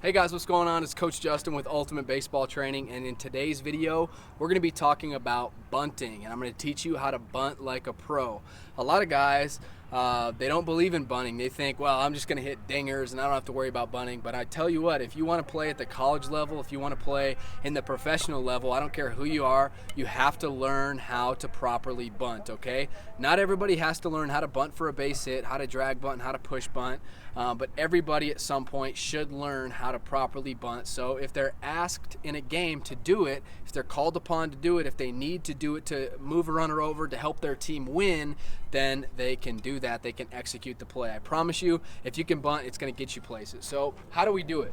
Hey guys, what's going on? It's Coach Justin with Ultimate Baseball Training, and in today's video we're going to be talking about bunting, and I'm going to teach you how to bunt like a pro. A lot of guys, they don't believe in bunting. They think, well, I'm just going to hit dingers and I don't have to worry about bunting. But I tell you what, if you want to play at the college level, if you want to play in the professional level, I don't care who you are, you have to learn how to properly bunt, okay? Not everybody has to learn how to bunt for a base hit, how to drag bunt, how to push bunt, but everybody at some point should learn how to properly bunt. So if they're asked in a game to do it, if they're called upon to do it, if they need to do it to move a runner over to help their team win, then they can do that. They can execute the play. I promise you, if you can bunt, it's going to get you places. So how do we do it?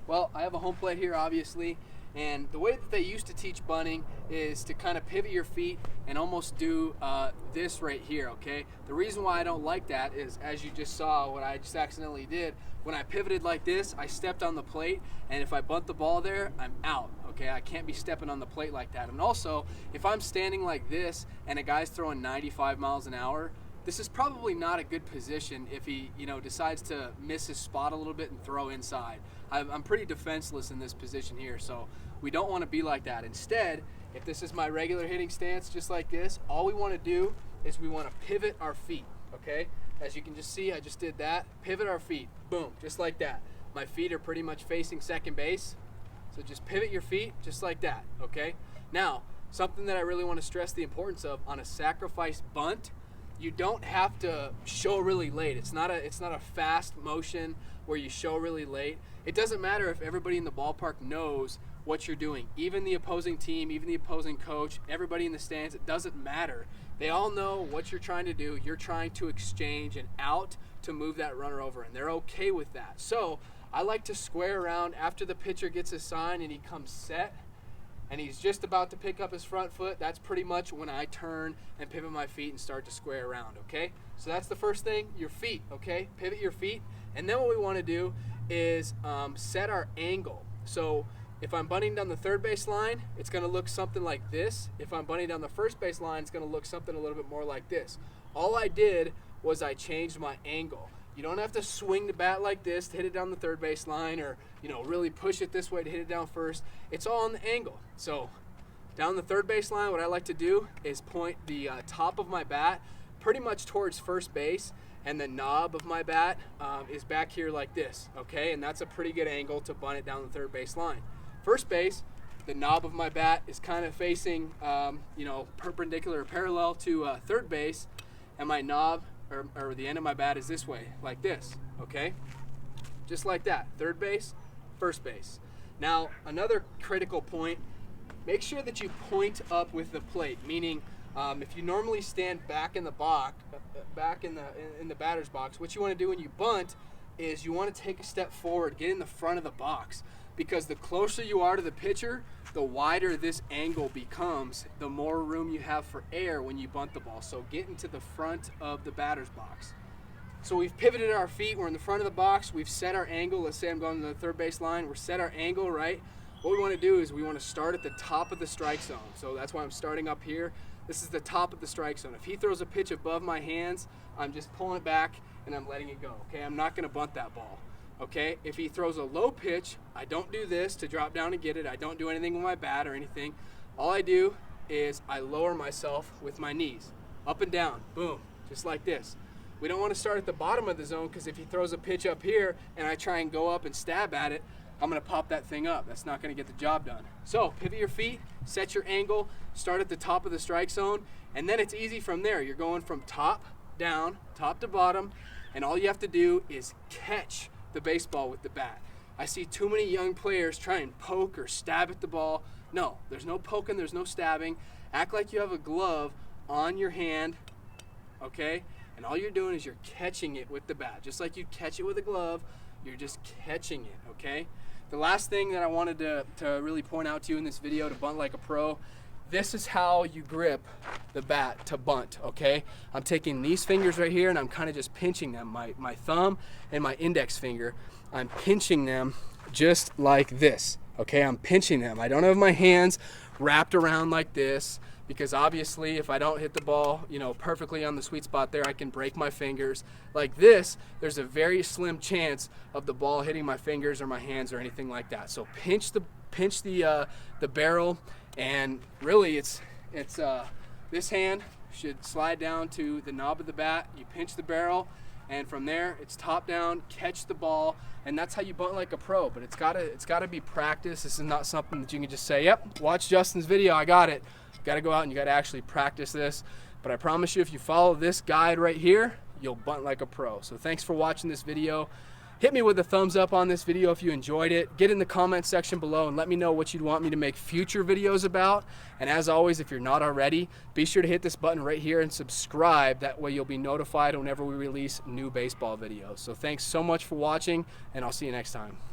Well, I have a home plate here, obviously. And the way that they used to teach bunting is to kind of pivot your feet and almost do this right here, okay? The reason why I don't like that is, as you just saw, what I just accidentally did, when I pivoted like this, I stepped on the plate, and if I bunt the ball there, I'm out, okay? I can't be stepping on the plate like that. And also, if I'm standing like this and a guy's throwing 95 miles an hour, this is probably not a good position if he, decides to miss his spot a little bit and throw inside. I'm pretty defenseless in this position here, so we don't want to be like that. Instead, if this is my regular hitting stance, just like this, all we want to do is we want to pivot our feet, okay? As you can just see, I just did that. Pivot our feet, boom, just like that. My feet are pretty much facing second base, so just pivot your feet just like that, okay? Now, something that I really want to stress the importance of on a sacrifice bunt, you don't have to show really late. It's not a fast motion where you show really late. It doesn't matter if everybody in the ballpark knows what you're doing. Even the opposing team, even the opposing coach, everybody in the stands, it doesn't matter. They all know what you're trying to do. You're trying to exchange an out to move that runner over, and they're okay with that. So I like to square around after the pitcher gets his sign and he comes set, and he's just about to pick up his front foot. That's pretty much when I turn and pivot my feet and start to square around, okay? So that's the first thing, your feet, okay? Pivot your feet. And then what we want to do is set our angle. So if I'm bunting down the third base line, it's going to look something like this. If I'm bunting down the first base line, it's going to look something a little bit more like this. All I did was I changed my angle. You don't have to swing the bat like this to hit it down the third base line, or really push it this way to hit it down first. It's all on the angle. So down the third base line, what I like to do is point the top of my bat pretty much towards first base, and the knob of my bat is back here like this, okay? And that's a pretty good angle to bunt it down the third base line. First base, the knob of my bat is kind of facing, perpendicular or parallel to third base, and my knob or the end of my bat is this way, like this, okay? Just like that, third base, first base. Now, another critical point, make sure that you point up with the plate, meaning if you normally stand back in the box, back in the batter's box, what you want to do when you bunt is you want to take a step forward, get in the front of the box, because the closer you are to the pitcher, the wider this angle becomes, the more room you have for air when you bunt the ball. So get into the front of the batter's box. So we've pivoted our feet, we're in the front of the box, we've set our angle. Let's say I'm going to the third base line, we're set our angle, right? What we want to do is we want to start at the top of the strike zone. So that's why I'm starting up here. This is the top of the strike zone. If he throws a pitch above my hands, I'm just pulling it back and I'm letting it go, okay? I'm not going to bunt that ball. Okay, if he throws a low pitch, I don't do this to drop down and get it. I don't do anything with my bat or anything. All I do is I lower myself with my knees, up and down, boom, just like this. We don't want to start at the bottom of the zone, because if he throws a pitch up here and I try and go up and stab at it, I'm going to pop that thing up. That's not going to get the job done. So pivot your feet, set your angle, start at the top of the strike zone, and then it's easy from there. You're going from top down, top to bottom, and all you have to do is catch the baseball with the bat. I see too many young players try and poke or stab at the ball. No, there's no poking, there's no stabbing. Act like you have a glove on your hand, okay? And all you're doing is you're catching it with the bat. Just like you'd catch it with a glove, you're just catching it, okay? The last thing that I wanted to really point out to you in this video to bunt like a pro, this is how you grip the bat to bunt, okay? I'm taking these fingers right here and I'm kind of just pinching them, my thumb and my index finger. I'm pinching them just like this, Okay, I'm pinching them. I don't have my hands wrapped around like this, because obviously if I don't hit the ball, perfectly on the sweet spot there, I can break my fingers. Like this, there's a very slim chance of the ball hitting my fingers or my hands or anything like that. So pinch the barrel, and really it's this hand should slide down to the knob of the bat. You pinch the barrel, and from there it's top down, catch the ball, and that's how you bunt like a pro. But it's gotta be practice. This is not something that you can just say, yep, watch Justin's video, I got it. You gotta go out and you gotta actually practice this. But I promise you, if you follow this guide right here, you'll bunt like a pro. So thanks for watching this video. Hit me with a thumbs up on this video if you enjoyed it. Get in the comment section below and let me know what you'd want me to make future videos about. And as always, if you're not already, be sure to hit this button right here and subscribe. That way you'll be notified whenever we release new baseball videos. So thanks so much for watching, and I'll see you next time.